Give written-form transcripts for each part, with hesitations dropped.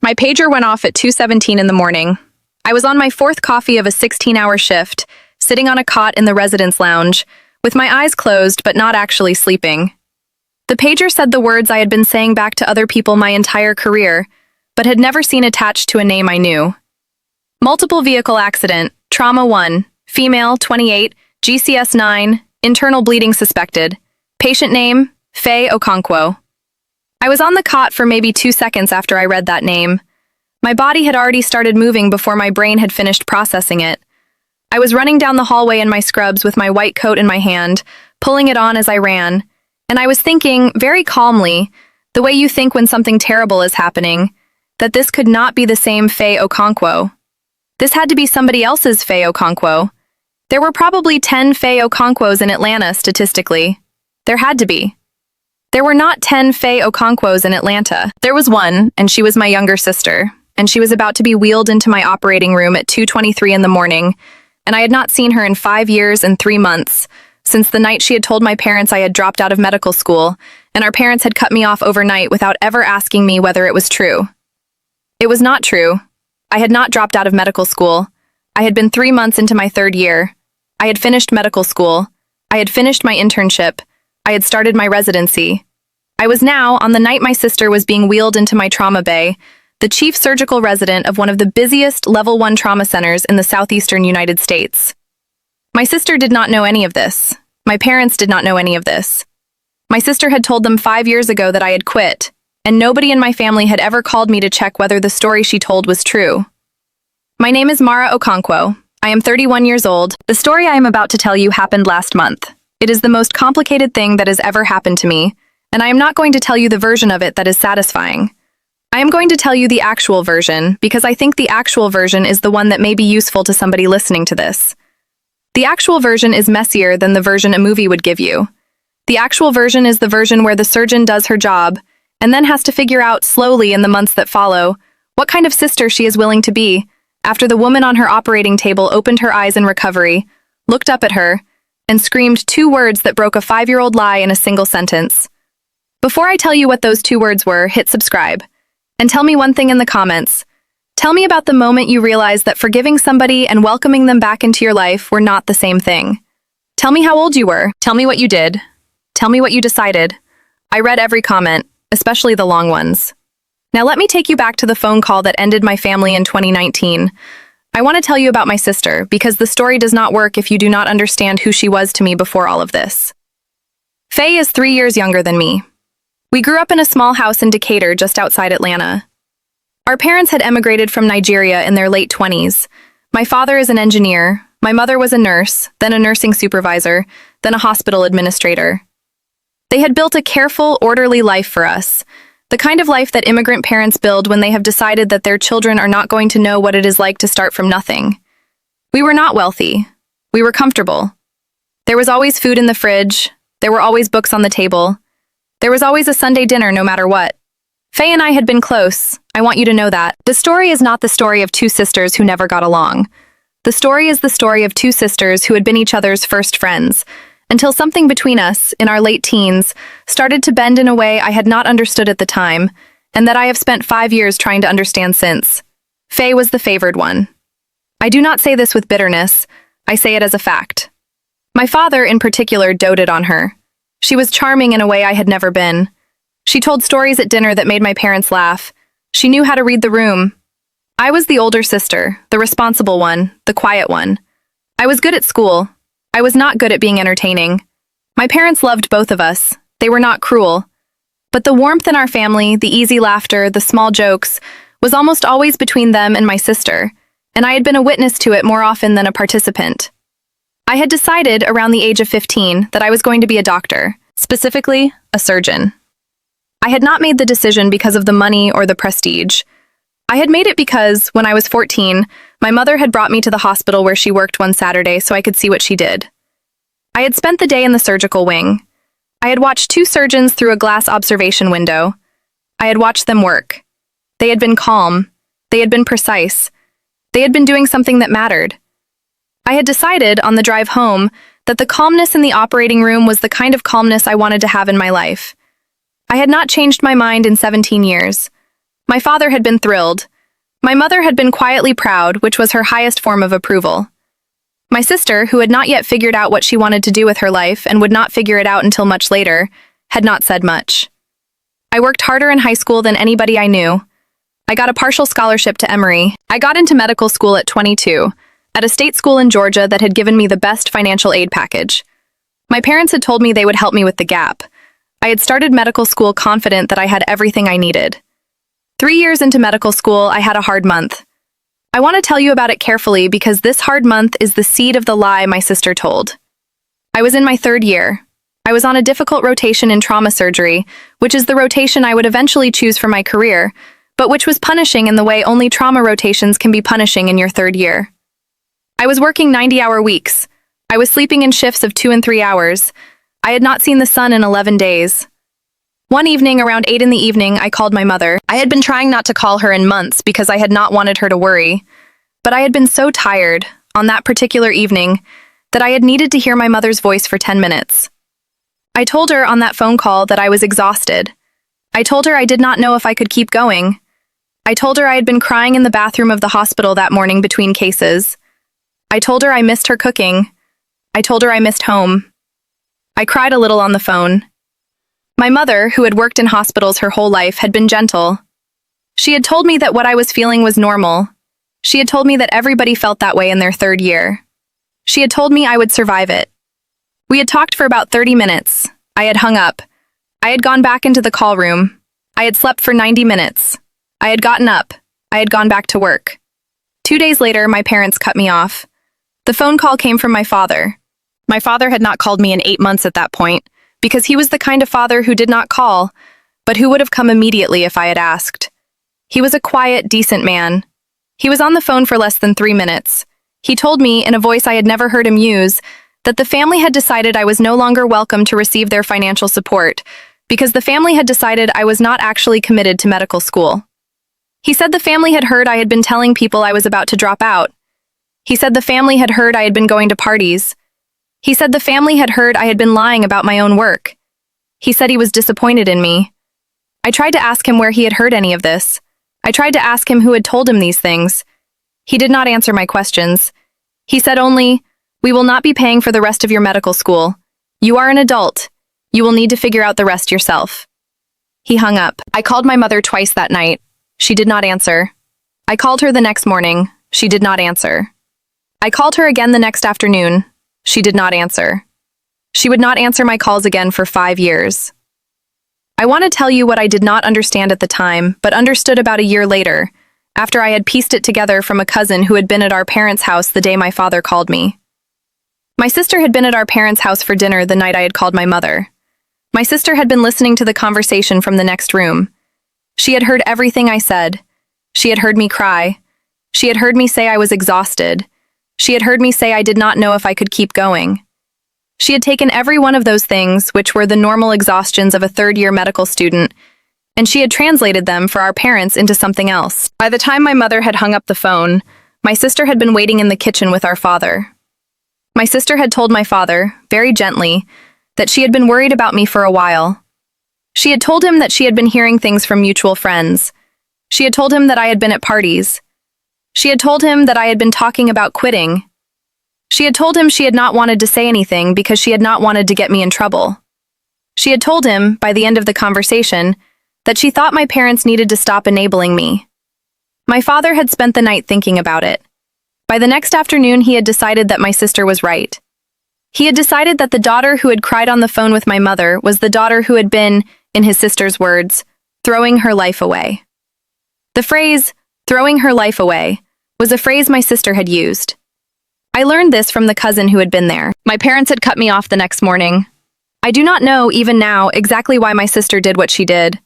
My pager went off at 2:17 in the morning. I was on my fourth coffee of a 16-hour shift, sitting on a cot in the residence lounge, with my eyes closed but not actually sleeping. The pager said the words I had been saying back to other people my entire career, but had never seen attached to a name I knew. Multiple vehicle accident, trauma 1, female, 28, GCS 9, internal bleeding suspected. Patient name, Faye Okonkwo. I was on the cot for maybe 2 seconds after I read that name. My body had already started moving before my brain had finished processing it. I was running down the hallway in my scrubs with my white coat in my hand, pulling it on as I ran, and I was thinking, very calmly, the way you think when something terrible is happening, that this could not be the same Faye Okonkwo. This had to be somebody else's Faye Okonkwo. There were probably 10 Faye Okonkwos in Atlanta, statistically. There had to be. There were not 10 Faye Okonkwos in Atlanta. There was one, and she was my younger sister, and she was about to be wheeled into my operating room at 2:23 in the morning, and I had not seen her in 5 years and 3 months, since the night she had told my parents I had dropped out of medical school, and our parents had cut me off overnight without ever asking me whether it was true. It was not true. I had not dropped out of medical school. I had been 3 months into my third year. I had finished medical school. I had finished my internship. I had started my residency. I was now, on the night my sister was being wheeled into my trauma bay, the chief surgical resident of one of the busiest Level 1 trauma centers in the southeastern United States. My sister did not know any of this. My parents did not know any of this. My sister had told them 5 years ago that I had quit, and nobody in my family had ever called me to check whether the story she told was true. My name is Mara Okonkwo. I am 31 years old. The story I am about to tell you happened last month. It is the most complicated thing that has ever happened to me, and I am not going to tell you the version of it that is satisfying. I am going to tell you the actual version, because I think the actual version is the one that may be useful to somebody listening to this. The actual version is messier than the version a movie would give you. The actual version is the version where the surgeon does her job, and then has to figure out slowly in the months that follow what kind of sister she is willing to be after the woman on her operating table opened her eyes in recovery, looked up at her, and screamed 2 words that broke a 5-year-old lie in a single sentence. Before I tell you what those 2 words were, hit subscribe. And tell me one thing in the comments. Tell me about the moment you realized that forgiving somebody and welcoming them back into your life were not the same thing. Tell me how old you were. Tell me what you did. Tell me what you decided. I read every comment, especially the long ones. Now let me take you back to the phone call that ended my family in 2019. I want to tell you about my sister, because the story does not work if you do not understand who she was to me before all of this. Faye is 3 years younger than me. We grew up in a small house in Decatur just outside Atlanta. Our parents had emigrated from Nigeria in their late 20s. My father is an engineer, my mother was a nurse, then a nursing supervisor, then a hospital administrator. They had built a careful, orderly life for us, the kind of life that immigrant parents build when they have decided that their children are not going to know what it is like to start from nothing. We were not wealthy. We were comfortable. There was always food in the fridge. There were always books on the table. There was always a Sunday dinner no matter what. Faye and I had been close. I want you to know that. The story is not the story of 2 sisters who never got along. The story is the story of 2 sisters who had been each other's first friends, until something between us, in our late teens, started to bend in a way I had not understood at the time, and that I have spent 5 years trying to understand since. Faye was the favored one. I do not say this with bitterness. I say it as a fact. My father, in particular, doted on her. She was charming in a way I had never been. She told stories at dinner that made my parents laugh. She knew how to read the room. I was the older sister, the responsible one, the quiet one. I was good at school. I was not good at being entertaining. My parents loved both of us. They were not cruel. But the warmth in our family, the easy laughter, the small jokes, was almost always between them and my sister, and I had been a witness to it more often than a participant. I had decided, around the age of 15, that I was going to be a doctor, specifically, a surgeon. I had not made the decision because of the money or the prestige. I had made it because, when I was 14, my mother had brought me to the hospital where she worked one Saturday so I could see what she did. I had spent the day in the surgical wing. I had watched 2 surgeons through a glass observation window. I had watched them work. They had been calm. They had been precise. They had been doing something that mattered. I had decided, on the drive home, that the calmness in the operating room was the kind of calmness I wanted to have in my life. I had not changed my mind in 17 years. My father had been thrilled. My mother had been quietly proud, which was her highest form of approval. My sister, who had not yet figured out what she wanted to do with her life and would not figure it out until much later, had not said much. I worked harder in high school than anybody I knew. I got a partial scholarship to Emory. I got into medical school at 22, at a state school in Georgia that had given me the best financial aid package. My parents had told me they would help me with the gap. I had started medical school confident that I had everything I needed. 3 years into medical school, I had a hard month. I want to tell you about it carefully because this hard month is the seed of the lie my sister told. I was in my 3rd year. I was on a difficult rotation in trauma surgery, which is the rotation I would eventually choose for my career, but which was punishing in the way only trauma rotations can be punishing in your 3rd year. I was working 90-hour weeks. I was sleeping in shifts of 2 and 3 hours. I had not seen the sun in 11 days. One evening, around 8 in the evening, I called my mother. I had been trying not to call her in months because I had not wanted her to worry. But I had been so tired, on that particular evening, that I had needed to hear my mother's voice for 10 minutes. I told her on that phone call that I was exhausted. I told her I did not know if I could keep going. I told her I had been crying in the bathroom of the hospital that morning between cases. I told her I missed her cooking. I told her I missed home. I cried a little on the phone. My mother, who had worked in hospitals her whole life, had been gentle. She had told me that what I was feeling was normal. She had told me that everybody felt that way in their 3rd year. She had told me I would survive it. We had talked for about 30 minutes. I had hung up. I had gone back into the call room. I had slept for 90 minutes. I had gotten up. I had gone back to work. 2 days later, my parents cut me off. The phone call came from my father. My father had not called me in 8 months at that point, because he was the kind of father who did not call, but who would have come immediately if I had asked. He was a quiet, decent man. He was on the phone for less than 3 minutes. He told me, in a voice I had never heard him use, that the family had decided I was no longer welcome to receive their financial support, because the family had decided I was not actually committed to medical school. He said the family had heard I had been telling people I was about to drop out. He said the family had heard I had been going to parties. He said the family had heard I had been lying about my own work. He said he was disappointed in me. I tried to ask him where he had heard any of this. I tried to ask him who had told him these things. He did not answer my questions. He said only, "We will not be paying for the rest of your medical school. You are an adult. You will need to figure out the rest yourself." He hung up. I called my mother twice that night. She did not answer. I called her the next morning. She did not answer. I called her again the next afternoon. She did not answer. She would not answer my calls again for 5 years. I want to tell you what I did not understand at the time, but understood about a year later, after I had pieced it together from a cousin who had been at our parents' house the day my father called me. My sister had been at our parents' house for dinner the night I had called my mother. My sister had been listening to the conversation from the next room. She had heard everything I said. She had heard me cry. She had heard me say I was exhausted. She had heard me say I did not know if I could keep going. She had taken every one of those things, which were the normal exhaustions of a 3rd-year medical student, and she had translated them for our parents into something else. By the time my mother had hung up the phone, my sister had been waiting in the kitchen with our father. My sister had told my father, very gently, that she had been worried about me for a while. She had told him that she had been hearing things from mutual friends. She had told him that I had been at parties. She had told him that I had been talking about quitting. She had told him she had not wanted to say anything because she had not wanted to get me in trouble. She had told him, by the end of the conversation, that she thought my parents needed to stop enabling me. My father had spent the night thinking about it. By the next afternoon, he had decided that my sister was right. He had decided that the daughter who had cried on the phone with my mother was the daughter who had been, in his sister's words, throwing her life away. The phrase, throwing her life away, was a phrase my sister had used. I learned this from the cousin who had been there. My parents had cut me off the next morning. I do not know, even now, exactly why my sister did what she did.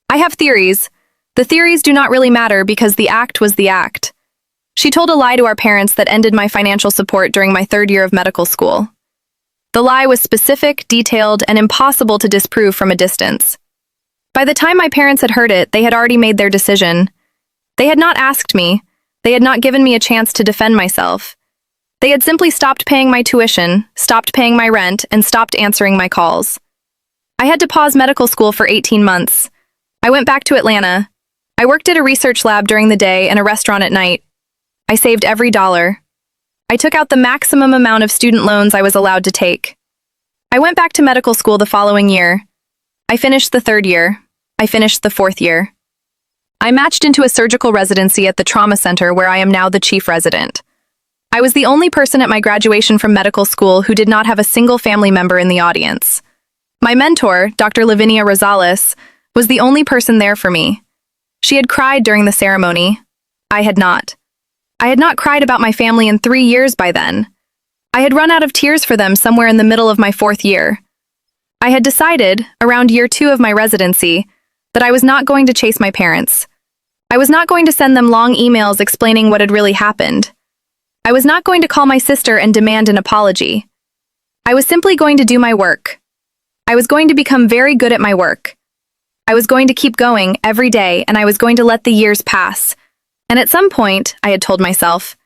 I have theories. The theories do not really matter because the act was the act. She told a lie to our parents that ended my financial support during my 3rd year of medical school. The lie was specific, detailed, and impossible to disprove from a distance. By the time my parents had heard it, they had already made their decision. They had not asked me. They had not given me a chance to defend myself. They had simply stopped paying my tuition, stopped paying my rent, and stopped answering my calls. I had to pause medical school for 18 months. I went back to Atlanta. I worked at a research lab during the day and a restaurant at night. I saved every dollar. I took out the maximum amount of student loans I was allowed to take. I went back to medical school the following year. I finished the 3rd year. I finished the 4th year. I matched into a surgical residency at the trauma center where I am now the chief resident. I was the only person at my graduation from medical school who did not have a single family member in the audience. My mentor, Dr. Lavinia Rosales, was the only person there for me. She had cried during the ceremony. I had not. I had not cried about my family in 3 years by then. I had run out of tears for them somewhere in the middle of my 4th year. I had decided, around year 2 of my residency, that I was not going to chase my parents. I was not going to send them long emails explaining what had really happened. I was not going to call my sister and demand an apology. I was simply going to do my work. I was going to become very good at my work. I was going to keep going every day, and I was going to let the years pass. And at some point, I had told myself,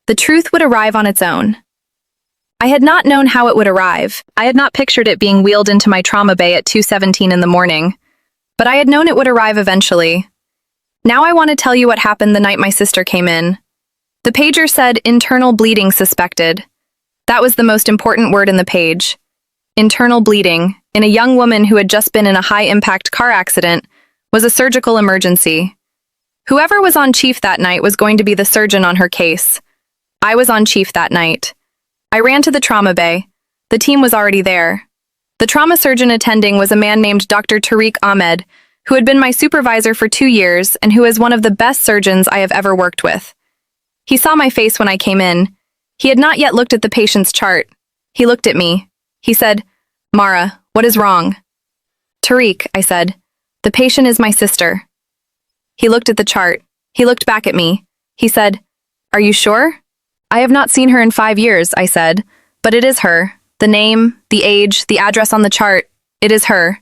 the truth would arrive on its own. I had not known how it would arrive. I had not pictured it being wheeled into my trauma bay at 2:17 in the morning. But I had known it would arrive eventually. Now I want to tell you what happened the night my sister came in. The pager said internal bleeding suspected. That was the most important word in the page. Internal bleeding, in a young woman who had just been in a high-impact car accident, was a surgical emergency. Whoever was on chief that night was going to be the surgeon on her case. I was on chief that night. I ran to the trauma bay. The team was already there. The trauma surgeon attending was a man named Dr. Tariq Ahmed, who had been my supervisor for 2 years and who is one of the best surgeons I have ever worked with. He saw my face when I came in. He had not yet looked at the patient's chart. He looked at me. He said, "Mara, what is wrong?" "Tariq," I said. "The patient is my sister." He looked at the chart. He looked back at me. He said, "Are you sure?" "I have not seen her in 5 years," I said, "but it is her. The name, the age, the address on the chart, it is her."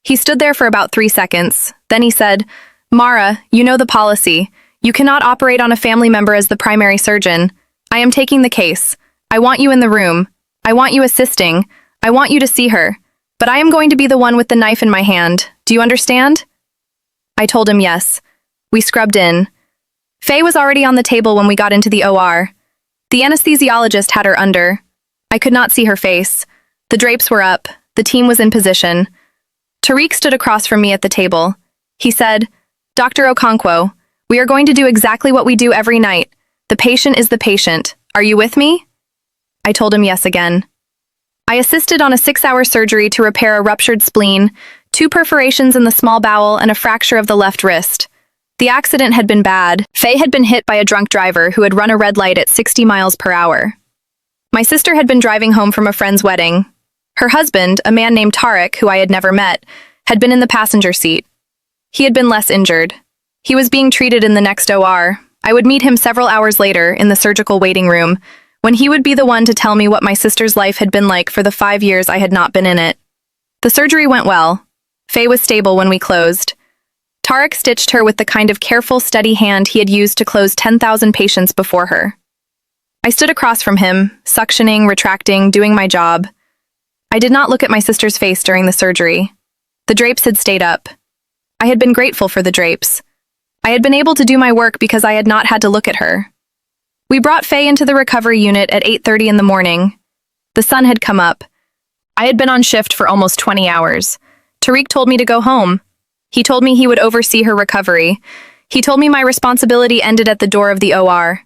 He stood there for about 3 seconds. Then he said, "Mara, you know the policy. You cannot operate on a family member as the primary surgeon. I am taking the case. I want you in the room. I want you assisting. I want you to see her. But I am going to be the one with the knife in my hand. Do you understand?" I told him yes. We scrubbed in. Faye was already on the table when we got into the OR. The anesthesiologist had her under. I could not see her face. The drapes were up. The team was in position. Tariq stood across from me at the table. He said, "Dr. Okonkwo, we are going to do exactly what we do every night. The patient is the patient. Are you with me?" I told him yes again. I assisted on a 6-hour surgery to repair a ruptured spleen, 2 perforations in the small bowel, and a fracture of the left wrist. The accident had been bad. Faye had been hit by a drunk driver who had run a red light at 60 miles per hour. My sister had been driving home from a friend's wedding. Her husband, a man named Tariq, who I had never met, had been in the passenger seat. He had been less injured. He was being treated in the next OR. I would meet him several hours later in the surgical waiting room, when he would be the one to tell me what my sister's life had been like for the 5 years I had not been in it. The surgery went well. Faye was stable when we closed. Tariq stitched her with the kind of careful, steady hand he had used to close 10,000 patients before her. I stood across from him, suctioning, retracting, doing my job. I did not look at my sister's face during the surgery. The drapes had stayed up. I had been grateful for the drapes. I had been able to do my work because I had not had to look at her. We brought Faye into the recovery unit at 8:30 in the morning. The sun had come up. I had been on shift for almost 20 hours. Tariq told me to go home. He told me he would oversee her recovery. He told me my responsibility ended at the door of the OR.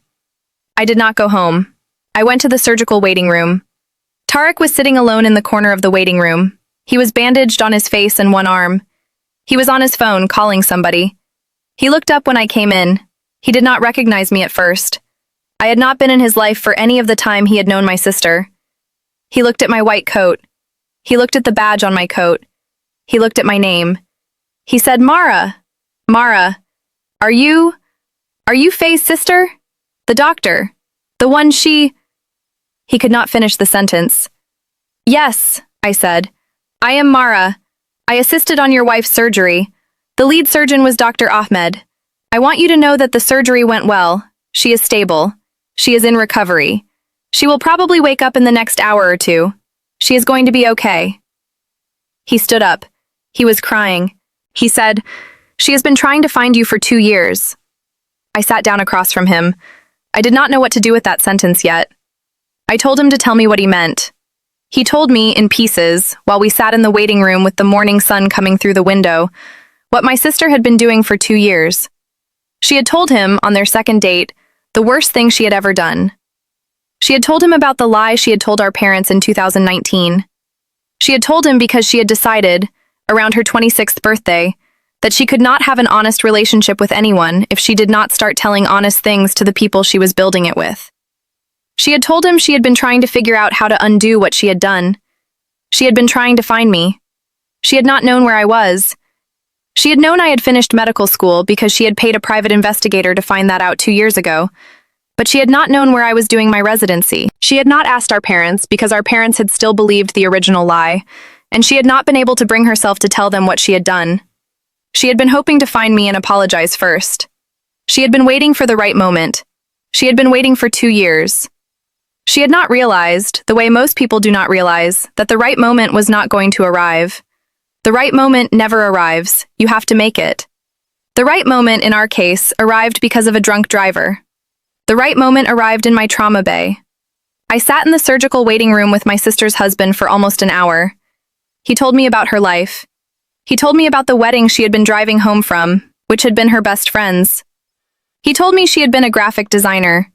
I did not go home. I went to the surgical waiting room. Tariq was sitting alone in the corner of the waiting room. He was bandaged on his face and one arm. He was on his phone calling somebody. He looked up when I came in. He did not recognize me at first. I had not been in his life for any of the time he had known my sister. He looked at my white coat. He looked at the badge on my coat. He looked at my name. He said, "Mara, Mara, are you Faye's sister? The doctor, the one she—" He could not finish the sentence. "Yes," I said. "I am Mara. I assisted on your wife's surgery. The lead surgeon was Dr. Ahmed. I want you to know that the surgery went well. She is stable. She is in recovery. She will probably wake up in the next hour or 2. She is going to be okay." He stood up. He was crying. He said, She has been trying to find you for 2 years. I sat down across from him. I did not know what to do with that sentence yet. I told him to tell me what he meant. He told me, in pieces, while we sat in the waiting room with the morning sun coming through the window, what my sister had been doing for 2 years. She had told him, on their second date, the worst thing she had ever done. She had told him about the lie she had told our parents in 2019. She had told him because she had decided, around her 26th birthday, that she could not have an honest relationship with anyone if she did not start telling honest things to the people she was building it with. She had told him she had been trying to figure out how to undo what she had done. She had been trying to find me. She had not known where I was. She had known I had finished medical school because she had paid a private investigator to find that out 2 years ago, but she had not known where I was doing my residency. She had not asked our parents because our parents had still believed the original lie, and she had not been able to bring herself to tell them what she had done. She had been hoping to find me and apologize first. She had been waiting for the right moment. She had been waiting for 2 years. She had not realized, the way most people do not realize, that the right moment was not going to arrive. The right moment never arrives. You have to make it. The right moment, in our case, arrived because of a drunk driver. The right moment arrived in my trauma bay. I sat in the surgical waiting room with my sister's husband for almost an hour. He told me about her life. He told me about the wedding she had been driving home from, which had been her best friend's. He told me she had been a graphic designer.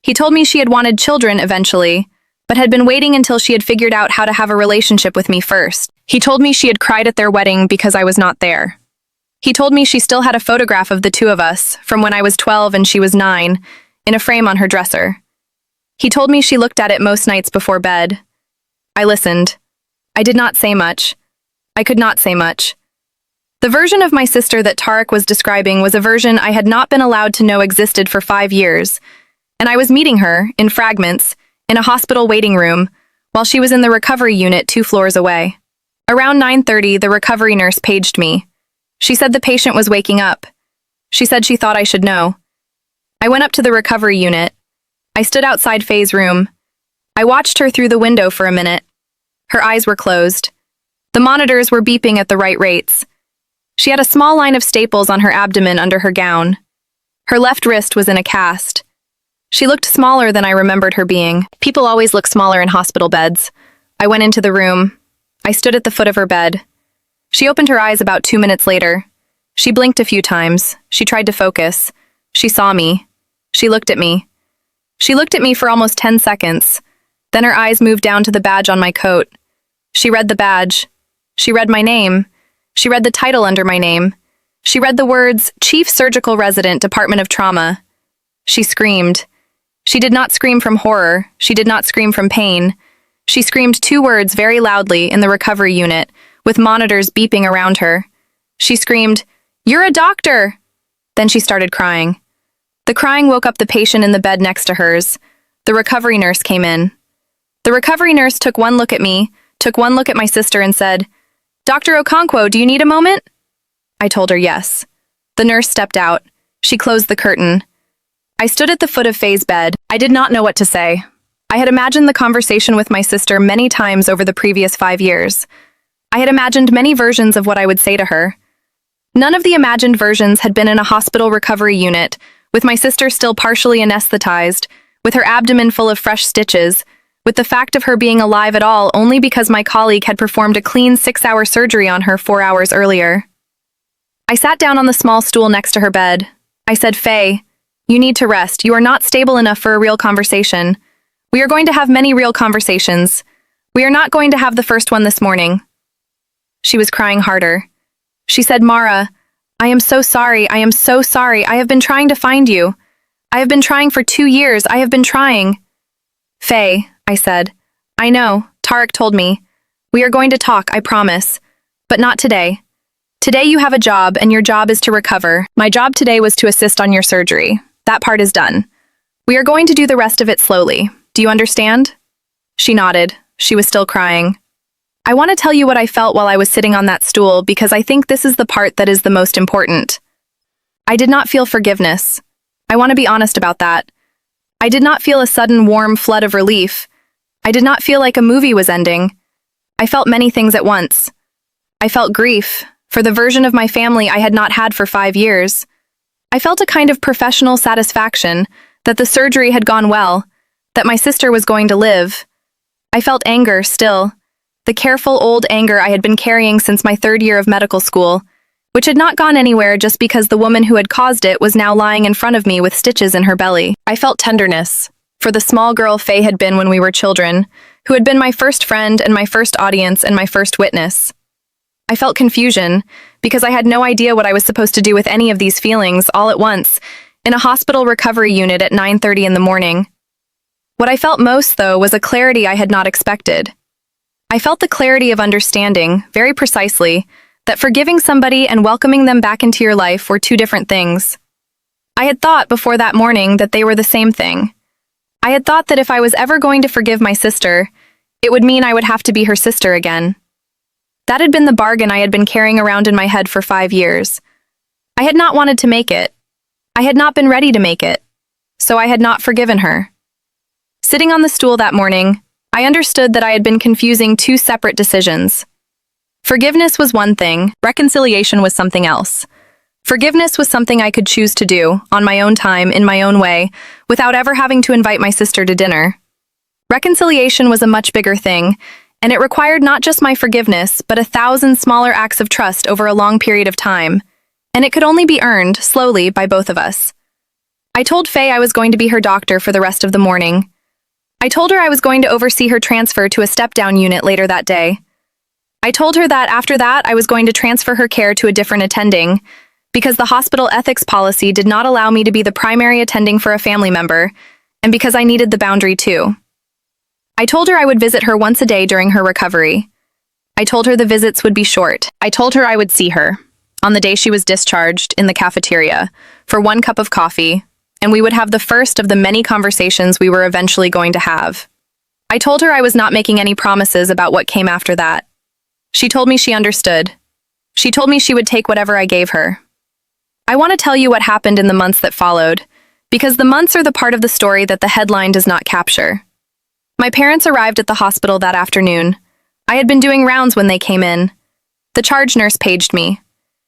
He told me she had wanted children eventually, but had been waiting until she had figured out how to have a relationship with me first. He told me she had cried at their wedding because I was not there. He told me she still had a photograph of the two of us, from when I was 12 and she was 9, in a frame on her dresser. He told me she looked at it most nights before bed. I listened. I did not say much. I could not say much. The version of my sister that Tarek was describing was a version I had not been allowed to know existed for 5 years, and I was meeting her, in fragments, in a hospital waiting room, while she was in the recovery unit 2 floors away. Around 9:30, the recovery nurse paged me. She said the patient was waking up. She said she thought I should know. I went up to the recovery unit. I stood outside Faye's room. I watched her through the window for a minute. Her eyes were closed. The monitors were beeping at the right rates. She had a small line of staples on her abdomen under her gown. Her left wrist was in a cast. She looked smaller than I remembered her being. People always look smaller in hospital beds. I went into the room. I stood at the foot of her bed. She opened her eyes about 2 minutes later. She blinked a few times. She tried to focus. She saw me. She looked at me. She looked at me for almost 10 seconds. Then her eyes moved down to the badge on my coat. She read the badge. She read my name. She read the title under my name. She read the words, Chief Surgical Resident, Department of Trauma. She screamed. She did not scream from horror. She did not scream from pain. She screamed 2 words very loudly in the recovery unit, with monitors beeping around her. She screamed, "You're a doctor!" Then she started crying. The crying woke up the patient in the bed next to hers. The recovery nurse came in. The recovery nurse took one look at me, took one look at my sister and said, "Dr. Okonkwo, do you need a moment?" I told her yes. The nurse stepped out. She closed the curtain. I stood at the foot of Faye's bed. I did not know what to say. I had imagined the conversation with my sister many times over the previous 5 years. I had imagined many versions of what I would say to her. None of the imagined versions had been in a hospital recovery unit, with my sister still partially anesthetized, with her abdomen full of fresh stitches, with the fact of her being alive at all only because my colleague had performed a clean 6-hour surgery on her 4 hours earlier. I sat down on the small stool next to her bed. I said, "Faye, you need to rest. You are not stable enough for a real conversation. We are going to have many real conversations. We are not going to have the first one this morning." She was crying harder. She said, "Mara, I am so sorry. I am so sorry. I have been trying to find you. I have been trying for 2 years. I have been trying." "Faye," I said, "I know. Tarek told me. We are going to talk, I promise. But not today. Today you have a job, and your job is to recover. My job today was to assist on your surgery. That part is done. We are going to do the rest of it slowly. Do you understand?" She nodded. She was still crying. I want to tell you what I felt while I was sitting on that stool because I think this is the part that is the most important. I did not feel forgiveness. I want to be honest about that. I did not feel a sudden warm flood of relief. I did not feel like a movie was ending. I felt many things at once. I felt grief, for the version of my family I had not had for 5 years. I felt a kind of professional satisfaction that the surgery had gone well, that my sister was going to live. I felt anger still, the careful old anger I had been carrying since my 3rd year of medical school, which had not gone anywhere just because the woman who had caused it was now lying in front of me with stitches in her belly. I felt tenderness for the small girl Faye had been when we were children, who had been my first friend and my first audience and my first witness. I felt confusion because I had no idea what I was supposed to do with any of these feelings all at once in a hospital recovery unit at 9:30 in the morning. What I felt most, though, was a clarity I had not expected. I felt the clarity of understanding, very precisely, that forgiving somebody and welcoming them back into your life were 2 different things. I had thought before that morning that they were the same thing. I had thought that if I was ever going to forgive my sister, it would mean I would have to be her sister again. That had been the bargain I had been carrying around in my head for 5 years. I had not wanted to make it. I had not been ready to make it. So I had not forgiven her. Sitting on the stool that morning, I understood that I had been confusing 2 separate decisions. Forgiveness was one thing, reconciliation was something else. Forgiveness was something I could choose to do, on my own time, in my own way, without ever having to invite my sister to dinner. Reconciliation was a much bigger thing, and it required not just my forgiveness, but 1,000 smaller acts of trust over a long period of time, and it could only be earned, slowly, by both of us. I told Faye I was going to be her doctor for the rest of the morning. I told her I was going to oversee her transfer to a step-down unit later that day. I told her that after that I was going to transfer her care to a different attending, because the hospital ethics policy did not allow me to be the primary attending for a family member, and because I needed the boundary too. I told her I would visit her once a day during her recovery. I told her the visits would be short. I told her I would see her, on the day she was discharged, in the cafeteria, for 1 cup of coffee, and we would have the first of the many conversations we were eventually going to have. I told her I was not making any promises about what came after that. She told me she understood. She told me she would take whatever I gave her. I want to tell you what happened in the months that followed, because the months are the part of the story that the headline does not capture. My parents arrived at the hospital that afternoon. I had been doing rounds when they came in. The charge nurse paged me.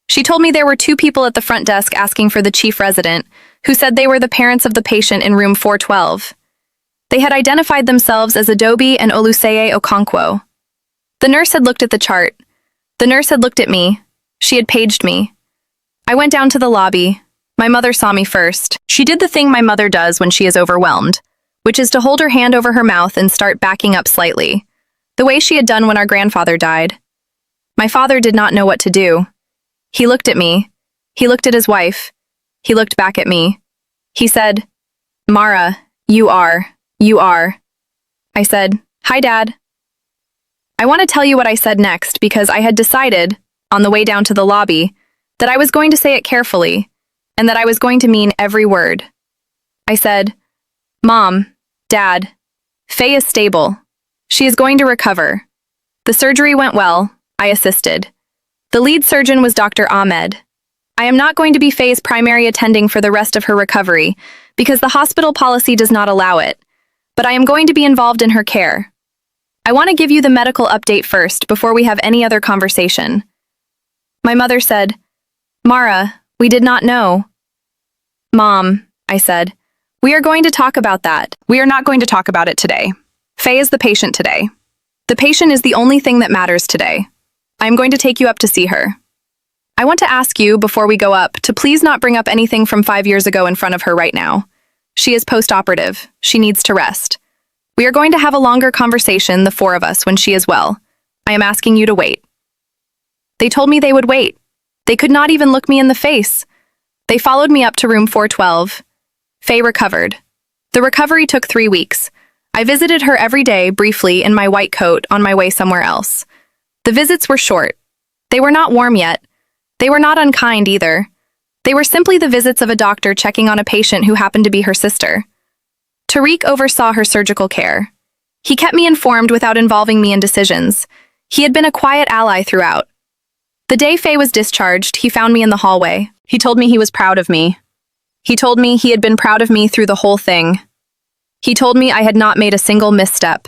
She told me there were 2 people at the front desk asking for the chief resident, who said they were the parents of the patient in room 412. They had identified themselves as Adobe and Faye Okonkwo. The nurse had looked at the chart. The nurse had looked at me. She had paged me. I went down to the lobby. My mother saw me first. She did the thing my mother does when she is overwhelmed, which is to hold her hand over her mouth and start backing up slightly, the way she had done when our grandfather died. My father did not know what to do. He looked at me. He looked at his wife. He looked back at me. He said, "Mara, you are. I said, "Hi, Dad." I want to tell you what I said next because I had decided, on the way down to the lobby, that I was going to say it carefully, and that I was going to mean every word. I said, "Mom, Dad, Faye is stable. She is going to recover. The surgery went well. I assisted. The lead surgeon was Dr. Ahmed. I am not going to be Faye's primary attending for the rest of her recovery because the hospital policy does not allow it, but I am going to be involved in her care. I want to give you the medical update first before we have any other conversation." My mother said, "Mara, we did not know." "Mom," I said, "we are going to talk about that. We are not going to talk about it today. Faye is the patient today. The patient is the only thing that matters today. I am going to take you up to see her. I want to ask you, before we go up, to please not bring up anything from 5 years ago in front of her right now. She is post-operative. She needs to rest. We are going to have a longer conversation, the 4 of us, when she is well. I am asking you to wait." They told me they would wait. They could not even look me in the face. They followed me up to room 412. Faye recovered. The recovery took 3 weeks. I visited her every day, briefly, in my white coat, on my way somewhere else. The visits were short. They were not warm yet. They were not unkind either. They were simply the visits of a doctor checking on a patient who happened to be her sister. Tariq oversaw her surgical care. He kept me informed without involving me in decisions. He had been a quiet ally throughout. The day Faye was discharged, he found me in the hallway. He told me he was proud of me. He told me he had been proud of me through the whole thing. He told me I had not made a single misstep.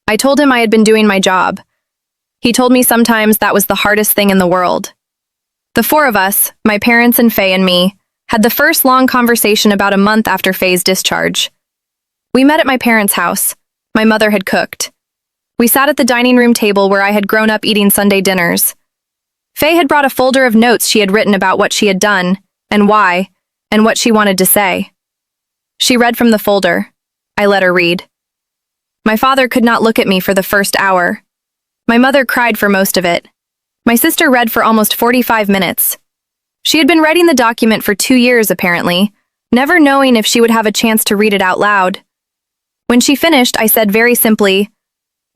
I told him I had been doing my job. He told me sometimes that was the hardest thing in the world. The four of us, my parents and Faye and me, had the first long conversation about a month after Faye's discharge. We met at my parents' house. My mother had cooked. We sat at the dining room table where I had grown up eating Sunday dinners. Faye had brought a folder of notes she had written about what she had done, and why, and what she wanted to say. She read from the folder. I let her read. My father could not look at me for the first hour. My mother cried for most of it. My sister read for almost 45 minutes. She had been writing the document for 2 years, apparently, never knowing if she would have a chance to read it out loud. When she finished, I said very simply,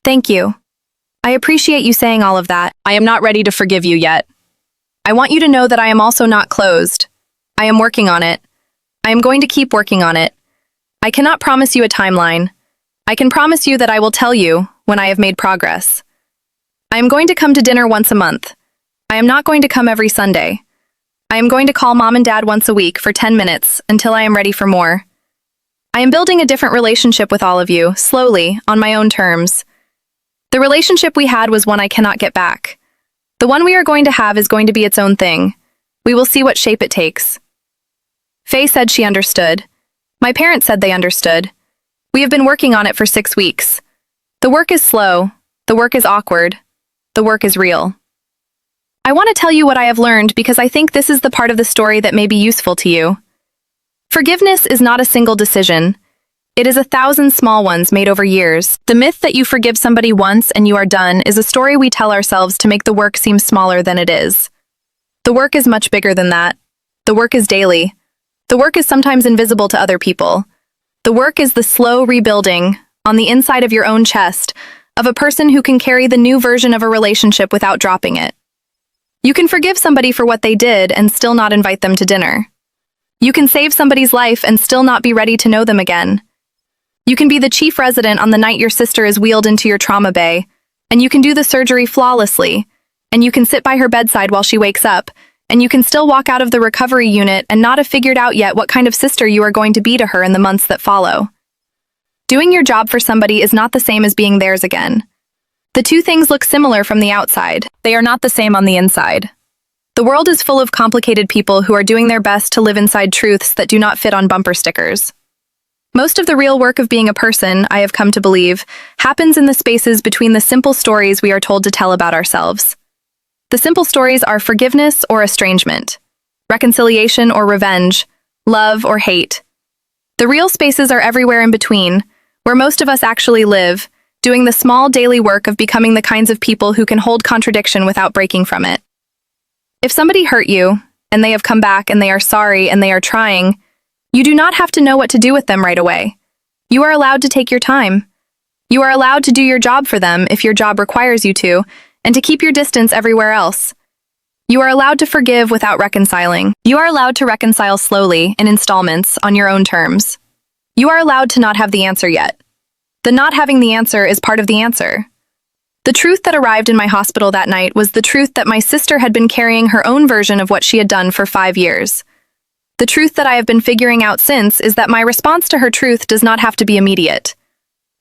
"Thank you. I appreciate you saying all of that. I am not ready to forgive you yet. I want you to know that I am also not closed. I am working on it. I am going to keep working on it. I cannot promise you a timeline. I can promise you that I will tell you when I have made progress. I am going to come to dinner once a month. I am not going to come every Sunday. I am going to call Mom and Dad once a week for 10 minutes until I am ready for more. I am building a different relationship with all of you, slowly, on my own terms. The relationship we had was one I cannot get back. The one we are going to have is going to be its own thing. We will see what shape it takes." Faye said she understood. My parents said they understood. We have been working on it for 6 weeks. The work is slow. The work is awkward. The work is real. I want to tell you what I have learned because I think this is the part of the story that may be useful to you. Forgiveness is not a single decision. It is 1,000 small ones made over years. The myth that you forgive somebody once and you are done is a story we tell ourselves to make the work seem smaller than it is. The work is much bigger than that. The work is daily. The work is sometimes invisible to other people. The work is the slow rebuilding, on the inside of your own chest, of a person who can carry the new version of a relationship without dropping it. You can forgive somebody for what they did and still not invite them to dinner. You can save somebody's life and still not be ready to know them again. You can be the chief resident on the night your sister is wheeled into your trauma bay, and you can do the surgery flawlessly, and you can sit by her bedside while she wakes up, and you can still walk out of the recovery unit and not have figured out yet what kind of sister you are going to be to her in the months that follow. Doing your job for somebody is not the same as being theirs again. The two things look similar from the outside. They are not the same on the inside. The world is full of complicated people who are doing their best to live inside truths that do not fit on bumper stickers. Most of the real work of being a person, I have come to believe, happens in the spaces between the simple stories we are told to tell about ourselves. The simple stories are forgiveness or estrangement, reconciliation or revenge, love or hate. The real spaces are everywhere in between, where most of us actually live, doing the small daily work of becoming the kinds of people who can hold contradiction without breaking from it. If somebody hurt you, and they have come back and they are sorry and they are trying, you do not have to know what to do with them right away. You are allowed to take your time. You are allowed to do your job for them if your job requires you to, and to keep your distance everywhere else. You are allowed to forgive without reconciling. You are allowed to reconcile slowly, in installments, on your own terms. You are allowed to not have the answer yet. The not having the answer is part of the answer. The truth that arrived in my hospital that night was the truth that my sister had been carrying her own version of what she had done for 5 years. The truth that I have been figuring out since is that my response to her truth does not have to be immediate.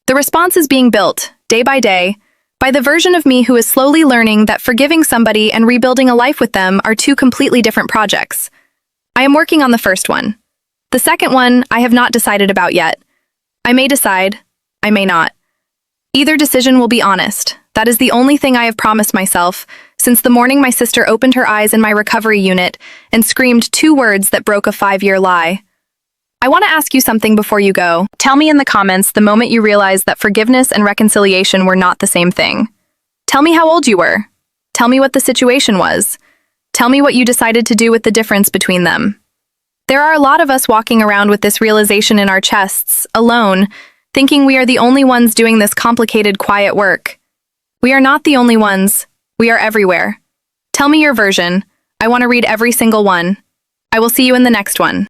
The response is being built, day by day, by the version of me who is slowly learning that forgiving somebody and rebuilding a life with them are two completely different projects. I am working on the first one. The second one, I have not decided about yet. I may decide, I may not. Either decision will be honest. That is the only thing I have promised myself since the morning my sister opened her eyes in my recovery unit and screamed 2 words that broke a 5-year lie. I want to ask you something before you go. Tell me in the comments the moment you realized that forgiveness and reconciliation were not the same thing. Tell me how old you were. Tell me what the situation was. Tell me what you decided to do with the difference between them. There are a lot of us walking around with this realization in our chests, alone, thinking we are the only ones doing this complicated, quiet work. We are not the only ones. We are everywhere. Tell me your version. I want to read every single one. I will see you in the next one.